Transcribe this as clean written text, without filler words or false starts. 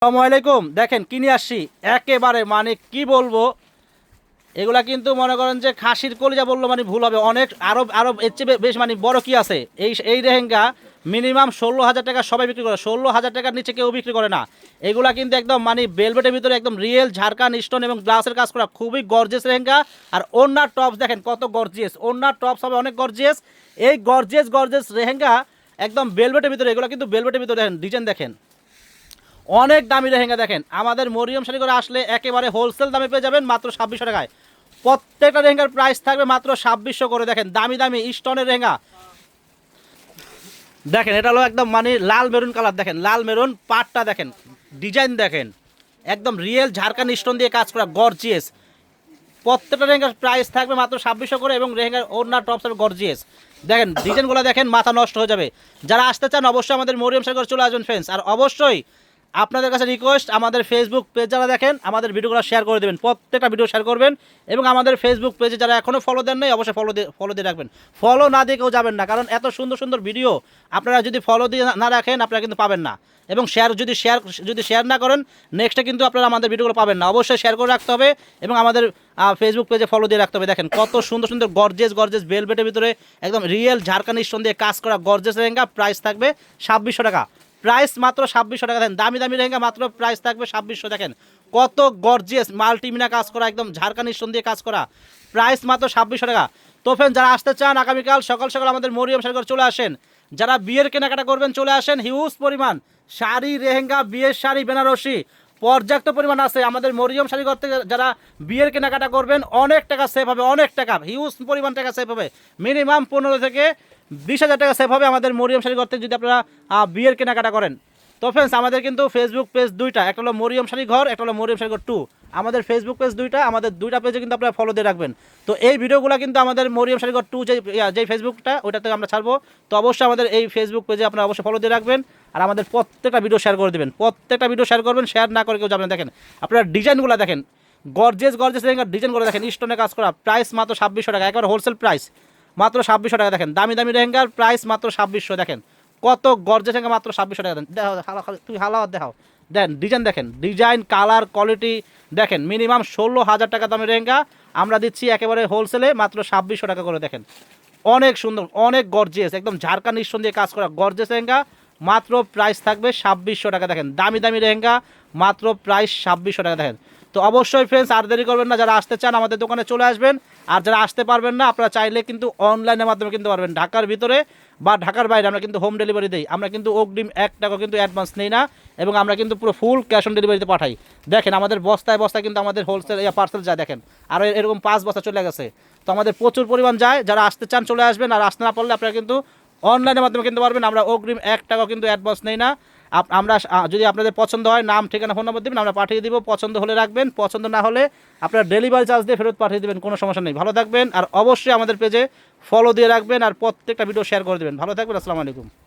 আসসালামু আলাইকুম। দেখেন কিনে আসছি একেবারে মানে কি বলবো, এগুলা কিন্তু মনে করেন যে খাসির কলিজা বললো মানে ভুল হবে। অনেক আরব আরব এর চেয়ে বেশ মানে বড় কি আছে। এই লেহেঙ্গা মিনিমাম 16,000 টাকা সবাই বিক্রি করে, 16,000 টাকার নিচে কেউ বিক্রি করে না। এগুলা কিন্তু একদম মানে বেলভেটের ভিতরে একদম রিয়েল ঝাড়খান স্টোন এবং গ্লাসের কাজ করা, খুবই গর্জিয়াস লেহেঙ্গা। আর ওড়নার টপস দেখেন কত গর্জিয়াস, ওড়নার টপস হবে অনেক গর্জিয়াস। এই গর্জিয়াস লেহেঙ্গা একদম বেলভেটের ভিতরে, এগুলো কিন্তু বেলভেটের ভিতরে দেখেন, ডিজাইন দেখেন অনেক দামি লেহেঙ্গা। দেখেন আমাদের মরিয়ম শাড়ি করে আসলে একেবারে হোলসেল দামে পেয়ে যাবেন মাত্র 2600 টাকায়। প্রত্যেকটা লেহেঙ্গার প্রাইস থাকবে মাত্র 2600 করে। দেখেন দামি দামি স্টোনের লেহেঙ্গা দেখেন, এটা হলো একদম মানে লাল মেরুন কালার। দেখেন লাল মেরুন পাটটা দেখেন, ডিজাইন দেখেন একদম রিয়েল ঝাড়খান স্টোন দিয়ে কাজ করা গর্জিয়াস। প্রত্যেকটা লেহেঙ্গার প্রাইস থাকবে মাত্র 2600 করে এবং লেহেঙ্গার ওড়না টপস হবে গর্জিয়াস। দেখেন ডিজাইনগুলো দেখেন, মাথা নষ্ট হয়ে যাবে। যারা আসতে চান অবশ্যই আমাদের মরিয়ম শাড়ি করে চলে আসবেন ফ্রেন্ডস। আর অবশ্যই আপনাদের কাছে রিকোয়েস্ট, আমাদের ফেসবুক পেজ যারা দেখেন আমাদের ভিডিওগুলো শেয়ার করে দেবেন, প্রত্যেকটা ভিডিও শেয়ার করবেন। এবং আমাদের ফেসবুক পেজে যারা এখনও ফলো দেন নাই অবশ্যই ফলো দিয়ে রাখবেন। ফলো না দিয়ে কেউ যাবেন না, কারণ এত সুন্দর সুন্দর ভিডিও আপনারা যদি ফলো দিয়ে না রাখেন আপনারা কিন্তু পাবেন না। এবং যদি শেয়ার না করেন নেক্সটে কিন্তু আপনারা আমাদের ভিডিওগুলো পাবেন না। অবশ্যই শেয়ার করে রাখতে হবে এবং আমাদের ফেসবুক পেজে ফলো দিয়ে রাখতে হবে। দেখেন কত সুন্দর সুন্দর গর্জেস বেলভেটের ভিতরে একদম রিয়েল ঝাড়খান স্টোন দিয়ে কাজ করা গর্জেস লেহেঙ্গা। প্রাইস থাকবে 2600 টাকা, প্রাইস মাত্র 2600 টাকা। দেন দামি দামি লেহেঙ্গা মাত্র প্রাইস থাকবে 2600। দেখেন কত গর্জিয়াস মাল্টিমিনা কাজ করা, একদম ঝাড়খান স্টোন দিয়ে কাজ করা, প্রাইস মাত্র 2600 টাকা। তো ফ্রেন্ড যারা আসতে চান আগামীকাল সকাল সকাল আমাদের মরিয়ম শাড়ি চলে আসেন। যারা বিয়ের কেনাকাটা করবেন চলে আসেন, হিউজ পরিমাণ শাড়ি লেহেঙ্গা বিয়ের শাড়ি বেনারসি পর্যাপ্ত পরিমাণ আছে আমাদের মরিয়ম শাড়ি করতে। যারা বিয়ের কেনাকাটা করবেন অনেক টাকা সেভ হবে, অনেক টাকা হিউজ পরিমাণ টাকা সেভ হবে। মিনিমাম 15 থেকে 20,000 টাকা সেভ হবে আমাদের মরিয়ম শাড়ি করতে যদি আপনারা বিয়ের কেনাকাটা করেন। তো ফ্রেন্ডস আমাদের কিন্তু ফেসবুক পেজ দুইটা, একটা হলো মরিয়ম শাড়ি ঘর, একটা হলো মরিয়ম শাড়ি ঘর 2। আমাদের ফেসবুক পেজ দুইটা, আমাদের দুইটা পেজে কিন্তু আপনারা ফলো দিয়ে রাখবেন। তো এই ভিডিওগুলো কিন্তু আমাদের মরিয়ম শাড়ি ঘর 2 যেই ফেসবুকটা ওইটাতে আমরা ছাড়বো। তো অবশ্যই আমাদের এই ফেসবুক পেজে আপনারা অবশ্যই ফলো দিয়ে রাখবেন। আর আমাদের প্রত্যেকটা ভিডিও শেয়ার করে দেবেন, প্রত্যেকটা ভিডিও শেয়ার করবেন, শেয়ার না করে কেউ যাবেন। দেখেন আপনারা ডিজাইনগুলো দেখেন, গর্জেস লেহেঙ্গার ডিজাইনগুলো দেখেন, স্টোনে কাজ করা, প্রাইস মাত্র 2600 টাকা, একবার হোলসেল প্রাইস মাত্র 2600 টাকা। দেখেন দামি দামি লেহেঙ্গার প্রাইস মাত্র 2600। দেখেন কত গর্জেস লেহেঙ্গা মাত্র 2600 টাকা। দেন দেখাও তুই হালাও দেখাও, দেন ডিজাইন দেখেন, ডিজাইন কালার কোয়ালিটি দেখেন। মিনিমাম 16,000 টাকা দামের লেহেঙ্গা আমরা দিচ্ছি একেবারে হোলসেলে মাত্র 2600 টাকা করে। দেখেন অনেক সুন্দর, অনেক গর্জিয়াস, একদম ঝাড়খান স্টোন দিয়ে কাজ করা গর্জিয়াস লেহেঙ্গা, মাত্র প্রাইস থাকবে 2600 টাকা। দেখেন দামি দামি লেহেঙ্গা মাত্র প্রাইস 2600 টাকা। দেখেন তো অবশ্যই ফ্রেন্ডস আর দেরি করবেন না, যারা আসতে চান আমাদের দোকানে চলে আসবেন। আর যারা আসতে পারবেন না আপনারা চাইলে কিন্তু অনলাইনের মাধ্যমে কিনতে পারবেন, ঢাকার ভিতরে বা ঢাকার বাইরে আমরা কিন্তু হোম ডেলিভারি দিই। আমরা কিন্তু অগ্রিম 1 টাকা কিন্তু অ্যাডভান্স নেই না, এবং আমরা কিন্তু পুরো ফুল ক্যাশ অন ডেলিভারিতে পাঠাই। দেখেন আমাদের বস্তায় বস্তায় কিন্তু আমাদের হোলসেল পার্সেল যায়। দেখেন আর এরকম 5 বস্তা চলে গেছে। তো আমাদের প্রচুর পরিমাণ যায়। যারা আসতে চান চলে আসবেন, আর আসতে না পারলে আপনারা কিন্তু অনলাইনের মাধ্যমে কিনতে পারবেন। আমরা অগ্রিম 1 টাকা কিন্তু অ্যাডভান্স নেই না। আমরা যদি আপনাদের পছন্দ হয় নাম ঠিকানা ফোন নম্বর দেবেন, আমরা পাঠিয়ে দিব। পছন্দ হলে রাখবেন, পছন্দ না হলে আপনারা ডেলিভারি চার্জ দিয়ে ফেরত পাঠিয়ে দেবেন, কোনো সমস্যা নেই। ভালো থাকবেন আর অবশ্যই আমাদের পেজে ফলো দিয়ে রাখবেন আর প্রত্যেকটা ভিডিও শেয়ার করে দেবেন। ভালো থাকবেন, আসসালামু আলাইকুম।